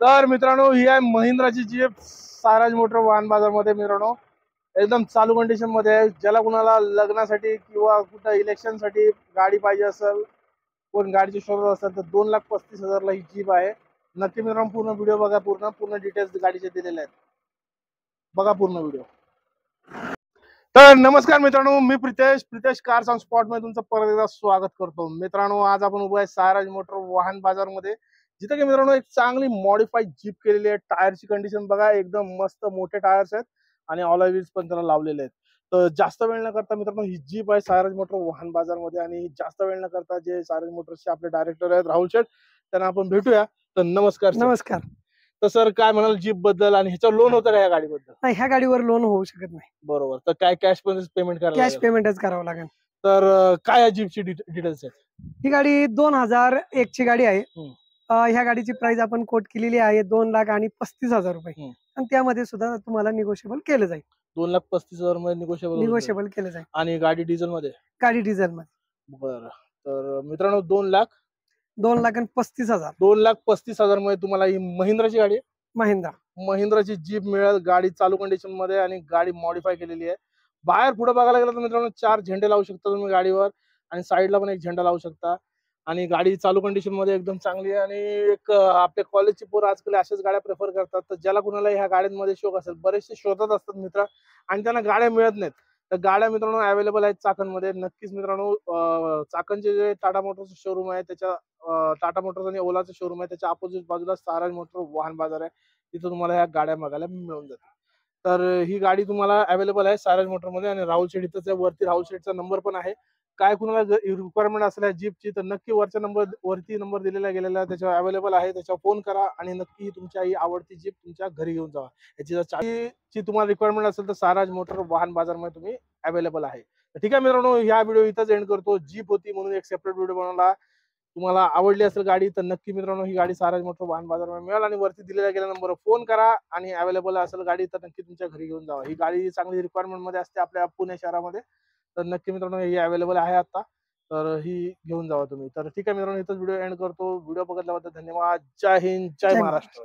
तर मित्रांनो ही आहे महिंद्राची जीप साराज मोटर वाहन बाजारमध्ये मित्रांनो एकदम चालू कंडिशन मध्ये आहे। ज्याला कुणाला लग्नासाठी किंवा कुठं इलेक्शनसाठी गाडी पाहिजे असेल, कोण गाडीची शोधत असेल तर 2,35,000 ला ही जीप आहे। नक्की मित्रांनो पूर्ण व्हिडिओ बघा, पूर्ण डिटेल्स गाडीचे दिलेले आहेत, बघा पूर्ण व्हिडिओ। तर नमस्कार मित्रांनो, मी प्रितेश कार्स ऑन स्पॉट मध्ये तुमचं परत एकदा स्वागत करतो। मित्रांनो आज आपण उभं आहे साराज मोटर वाहन बाजार मध्ये, जिथे की मित्रांनो एक चांगली मॉडिफाईड जीप केलेली आहे। टायरची कंडिशन बघा, एकदम मस्त मोठे टायर्स आहेत आणि ऑलॉय व्हील्स पण त्याला लावलेले आहेत। तर जास्त वेळ न करता मित्रांनो ही जीप आहे साराज मोटर वाहन बाजार मध्ये, आणि जास्त वेळ न करता जे साराज मोटर्सचे आपले डायरेक्टर आहेत राहुल शेठ, त्यांना आपण भेटूया। तर नमस्कार sir. नमस्कार। तर सर काय म्हणाल जीप बद्दल, आणि ह्याच्यावर लोन होतं का या गाडीबद्दल? नाही, ह्या गाडीवर लोन होऊ शकत नाही, बरोबर, तर काय कॅश पेमेंट करायला कॅश लागेल? पेमेंटच करावं लागेल। तर काय या जीपची डिटेल्स आहेत? ही गाडी 2001 ची गाडी आहे। हम्म. ह्या गाडीची प्राइस आपण कोट केलेली आहे 2,35,000 रुपये, हम्म. आणि त्यामध्ये सुद्धा तुम्हाला निगोशिएबल केलं जाईल। 2,35,000 मध्ये निगोशिएबल केलं जाईल। आणि गाडी डिझेल मध्ये? गाडी डिझेल मध्ये। बरं, तर मित्रांनो 2,35,000 2,35,000 मध्ये तुम्हाला ही महिंद्राची गाडी आहे, महिंद्राची जीप मिळेल। गाडी चालू कंडिशन मध्ये आणि गाडी मॉडिफाय केलेली आहे। बाहेर पुढे बघायला गेलं तर मित्रांनो 4 झेंडे लावू शकता तुम्ही गाडीवर, आणि साईडला पण एक झेंडा लावू शकता। आणि गाडी चालू कंडिशन मध्ये एकदम चांगली आहे। आणि एक आपल्या कॉलेजची पोरं आजकाल अशाच गाड्या प्रेफर करतात, तर ज्याला कुणाला ह्या गाड्यांमध्ये शौक असेल, बरेचसे शोधत असतात मित्र आणि त्यांना गाड्या मिळत नाहीत, तर गाड्या मित्रांनो अवेलेबल आहेत चाकणमध्ये। नक्कीच मित्रांनो चाकणचे जे टाटा मोटर्स शोरूम आहे, त्याच्या टाटा मोटर्स आणि ओलाचं शोरूम आहे, त्याच्या अपोजिट बाजूला साराज मोटर वाहन बाजार आहे, तिथं तुम्हाला ह्या गाड्या बघायला मिळून जातील। तर ही गाडी तुम्हाला अवेलेबल आहे साराज मोटर मध्ये, आणि राहुल शेठ इथंच आहे। वरती राहुल शेठचा नंबर पण आहे। काय कुणाला रिक्वायरमेंट असेल जीपची तर नक्की वरती नंबर दिलेला गेलेला त्याच्यावर अवेलेबल आहे, त्याच्यावर फोन करा आणि नक्की तुमच्या ही आवडती जीप तुमच्या घरी घेऊन जावा। याची जर चार्जची तुम्हाला रिक्वायरमेंट असेल तर साराज मोटर वाहन बाजार मध्ये तुम्ही अवेलेबल आहे। ठीक आहे मित्रांनो, ह्या व्हिडिओ इथंच एंड करतो। जीप होती म्हणून एक सेपरेट व्हिडिओ बनवला। तुम्हाला आवडली असेल गाडी तर नक्की मित्रांनो ही गाडी साराज मोटर वाहन बाजारामध्ये मिळेल, आणि वरती दिलेल्या गेल्या नंबरवर फोन करा, आणि अवेलेबल असेल गाडी तर नक्की तुमच्या घरी घेऊन जावा। ही गाडी चांगली रिक्वायरमेंट मध्ये असते आपल्या पुणे शहरामध्ये, तर नक्की मित्रांनो ही अवेलेबल आहे आता, तर ही घेऊन जावा तुम्ही। तर ठीक आहे मित्रांनो, इथंच व्हिडिओ एंड करतो। व्हिडिओ बघितल्याबद्दल धन्यवाद। जय हिंद, जय महाराष्ट्र।